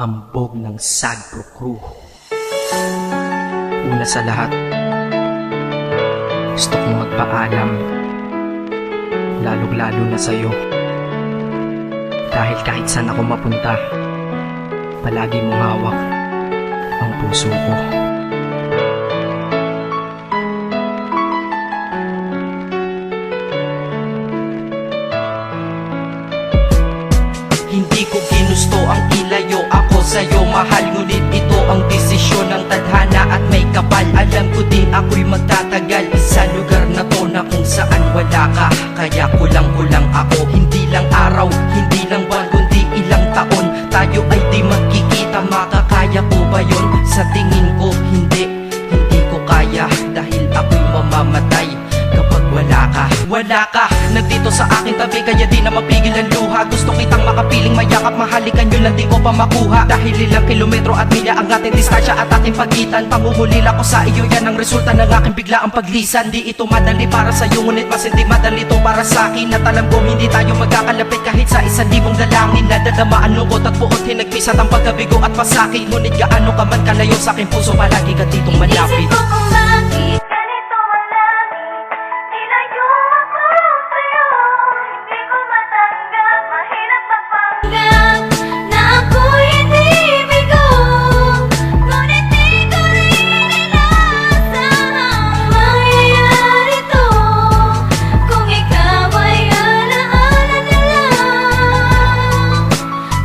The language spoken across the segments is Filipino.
hambog ng Sagpro Crew. Una sa lahat, gusto kong magpaalam, lalong-lalo na sa'yo. Dahil kahit saan ako mapunta, palagi mong hawak ang puso ko. Hindi ko ginusto ang ilayo ako sa'yo, mahal. Ngunit ito ang desisyon ng tadhana at may kapal. Alam ko di ako'y magtatagal sa lugar na to na kung saan wala ka. Kaya kulang-kulang ako, hindi lang araw, hindi lang buwan, kundi ilang taon. Tayo ay di magkikita, makakaya ko ba yun? Sa tingin ko hindi ko kaya. Dahil ako'y mamamatay kapag wala ka. Wala ka, nandito sa aking tabi, kaya di na mapigil ang luha. Gusto kitang makapiling, mayakap, mahalikan, yun lang di ko pa makuha. Dahil ilang kilometro at milya ang ating distansya at ating pagitan. Pangungulila ko sa iyo, yan ang resulta ng aking biglaang paglisan. Di ito madali para sa'yo, ngunit mas hindi madali to para sa'kin. At alam ko hindi tayo magkakalapit kahit sa 1,000 dalangin. Nadadamaan lungkot at puot, hinagpisat ang pagkabigo at pasakit. Ngunit gaano ka man kalayo sa aking puso, palagi ka ditong malapit. Isip ko kung bakit ganito ang langit, nilayo ako sa'yo. Hindi ko matanggap, mahirap magpanggap na ako'y hindi bigo. Ngunit di ko rin inasahang mangyayari to. Kung ikaw ay alaala na lang,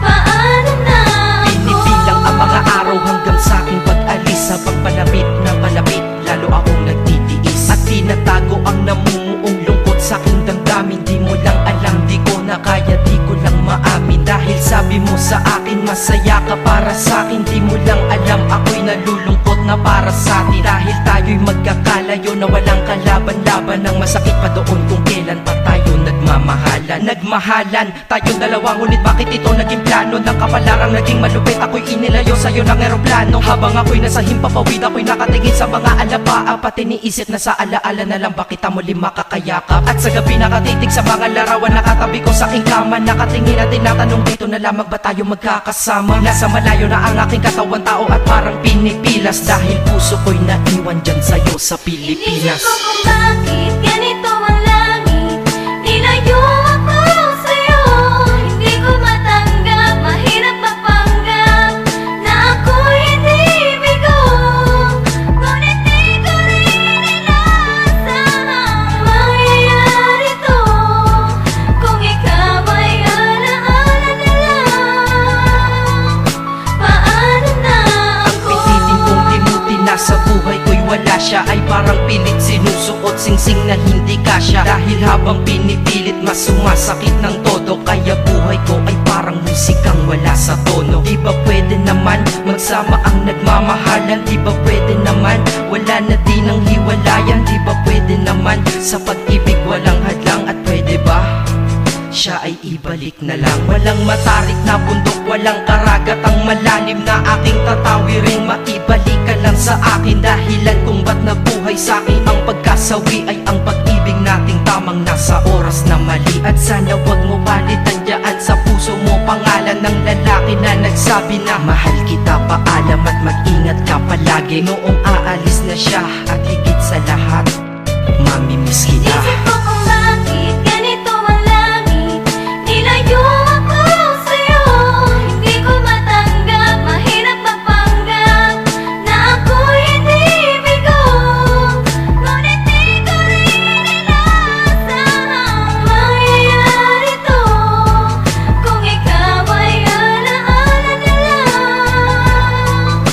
paano na ako? Pinipilang ang mga araw hanggang sa aking pag-alis. Sa pagpalapit na palapit, lalo akong nagtitiis. At tinatago ang namumuong lungkot sa aking damdamin. Di mo lang alam, di ko na kaya, di ko lang maamin. Dahil sabi mo sa akin, masaya ka para sa akin. Di mo lang alam, ako'y nalulungkot na para sa atin. Dahil tayo'y magkakalayo na walang kalaban-laban. Ang masakit pa doon kung kailan pa tayo nagmamahalan. Nagmahalan, tayong dalawa, ngunit bakit ito naging plano? Ng kapalarang naging malupit, ako'y inilayo sa'yo ng eroplano. Habang ako'y nasa himpapawid, ako'y nakatingin sa mga alapaa. Pati niisip na sa alaala na lang, bakit muli makakayakap? At sa gabi nakatitig sa mga larawan, nakatabi ko sa aking kama. Nakatingin at tinatanong, dito na lamang ba tayo magkakasama? Nasa malayo na ang aking katawan, tao at parang pinipilas. Dahil puso ko'y naiwan dyan sa'yo sa Pilipinas. Inisip ko kung bakit ganito ang langit, nilayo ako sa'yo. Hindi ko matanggap, mahirap magpanggap na ako'y hindi bigo. Ngunit di ko rin inasahang mangyayari to. Kung ikaw ay alaala na lang, paano na Ang ako? pilitin kong limutin na sa buhay ko'y wala siya, ay parang pilit sinusuot, singsing na hindi kasya. Dahil habang pinipilit, mas sumasakit ng todo. Kaya buhay ko ay parang musikang wala sa tono. Di ba pwede naman magsama ang nagmamahalan? Di ba pwede naman wala na din ang hiwalayan? Di ba pwede naman sa pag-ibig walang hadlang? At pwede ba siya ay ibalik na lang? Walang matarik na bundok, walang karagat ang malalim na aking tatawiring. Maibalik ka lang sa akin, dahilan kung ba't nabuhay sa akin ang pagkasawi ay ang pag-ibig nating tamang nasa oras na mali. At sana wag mo palitan dyan sa puso mo pangalan ng lalaki na nagsabi na mahal kita, paalam at mag-ingat ka palagi. Noong aalis na siya at higit sa lahat, mamimiss kita. Isip ko kung bakit ganito ang langit, nilayo ako sa'yo. Hindi ko matanggap, mahirap magpanggap na ako'y hindi bigo. Ngunit di ko rin inasahang mangyayari to. Kung ikaw ay alaala na lang,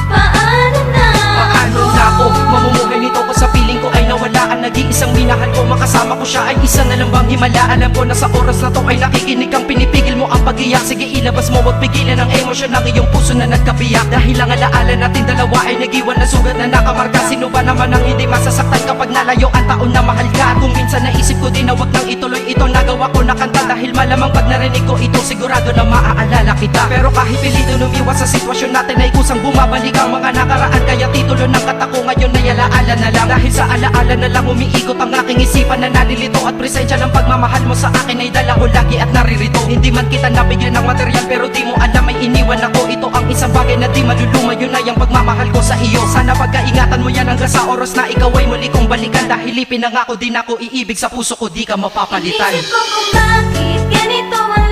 paano na Paano na ako mamumuhay nito ko sa piling ko ay nawala ang nag-iisang minahal ko? Makasama ko siya ay isa na lang bang himala? Alam ko na sa oras na to ay nakikinig kang pinipigil mo ang pag-iyak. Sige ilabas mo, wag pigilan ang emosyon ng iyong puso na nagkabiyak. Dahil ang alaala natin dalawa ay nag-iwan na sugat na nakamarka. Sino ba naman ang hindi masasaktan kapag nalayo ang taon na mahal ka? Kung minsan Minsan naisip ko din na wag nang ituloy ito. Nagawa ko na kanta dahil malamang pag narinig ko ito, sigurado na maaalala kita. Pero kahit pilito lumiwas sa sitwasyon natin ay kusang bumabalik ang mga nakaraan. Kaya titulo ng kata ko ngayon ay alaala na lang. Dahil sa alaala na lang umiikot ang aking isipan na nalilito. At presensya ng pagmamahal mo sa akin ay dala ko lagi at naririto. Hindi man kita nabigyan ng material pero di mo alam ay iniwan ako. Ito ang isang bagay na di maluluma, yun ay ang pagmamahal ko sa iyo. Sana pagkaingatan mo yan hanggang sa oras na ikaw ay muli kong balikan. Dahil ipinangako din ako iibig sa puso ko, di ka mapapalitan. Isip ko kung bakit ganito ang